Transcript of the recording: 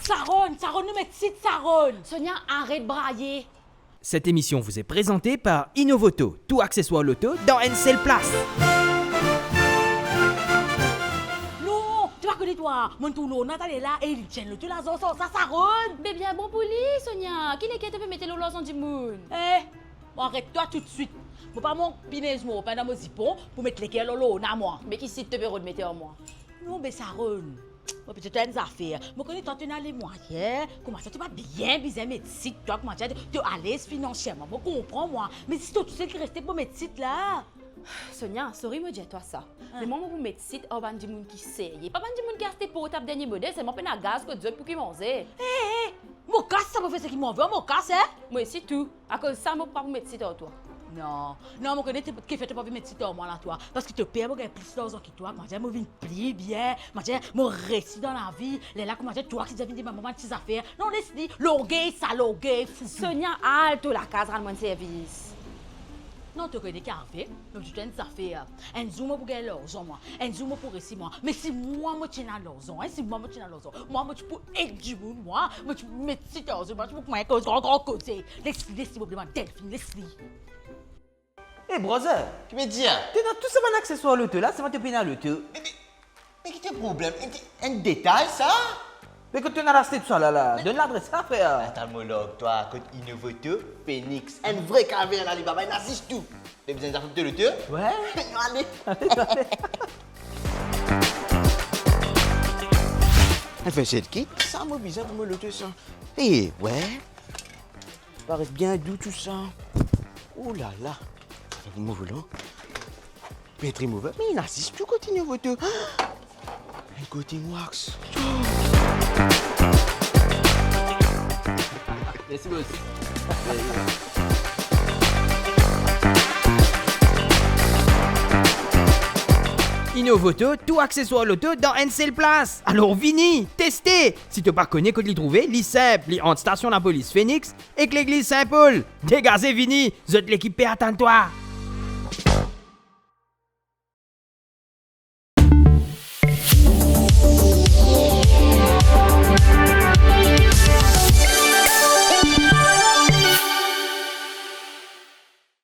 Saron, nous mettons site Saron. Sonia, arrête de brailler. Cette émission vous est présentée par Innovoto, tout accessoire loto dans une seule place. Non, tu vas connaître toi. Mon toulon, Nathalie est là et il tient le tout là, ça Saron. Mais bien bon pour lui, Sonia. Qui n'est qui te peut mettre le losange du monde? Bon, arrête-toi tout de suite. Je ne pas mon pinaise pendant mon zipon pour mettre les cœurs là, moi. Mais qui si te peut mettre en moi? Non, mais Saron. Moi, peut-être une affaire. Je connais tant tu as les moyens. Comment ça, tu vas bien mettre site, toi, comment tu es à l'aise financièrement. Je comprends, moi. Mais si tu sais qu'il restait pour mettre site là. Sonia, sorry, me dis-toi ça. Mais moi, vous mettez site au ban du monde qui sait. Il n'y a pas ban du monde qui a acheté pour taper dernier modèle. C'est mon peine à gaz que Dieu pour qui manger. Mon casse, ça me fait ce qu'il m'en veut, mon casse, hein? Moi, c'est tout. À cause de ça, je ne peux pas vous mettre site en toi. Non, je connais qui fait pas mettre site en moi là, toi. Parce que tu payes plus d'argent que toi. Moi, je viens plier bien. Moi, je réussis dans la vie. Les là, comment toi qui as dit ma maman de tes affaires. Non, laisse-le. Loguer, ça loguer, fou. Sonia, halte la case, rends-moi un service. Non, tu connais qu'à faire. Donc, tu as des affaires. Un zoom pour gagner l'argent, moi. Un zoom pour réussir, moi. Mais si moi, je tiens à l'argent, si moi, je tiens à l'argent, moi, je peux aider du monde, moi. Je peux mettre site en moi. Je peux mettre un grand côté. Laisse-le, s'il vous plaît, Delphine, laisse-le. Hey brother, Tu me dis, hein? tu as tout ça mon accessoire loto là, c'est moi te payer le loto. Mais quel est le problème? Un détail, ça? Mais quand tu as racheté tout ça là, donne l'adresse là frère. Attends, toi, côté Innovoto, Phoenix, un vrai caverne à Alibaba, il assiste tout. Tu as besoin d'un de loto? Ouais. Allez. Allez. Elle fait cette kit, ça m'a bizarre pour me loto ça. Eh, ouais. Ça paraît bien doux tout ça. Oh là là. Remove là. Peut-être remove. Mais il assiste tout côté Innovoto. Un côté wax. Merci beaucoup. Innovoto, tout accessoire loto dans une seule place. Alors vini, testez. Si tu pas connais que tu l'y trouver, lis simple, lis entre station la police Phoenix et que l'église Saint-Paul. Dégazez vini, vous êtes l'équipe attends-toi.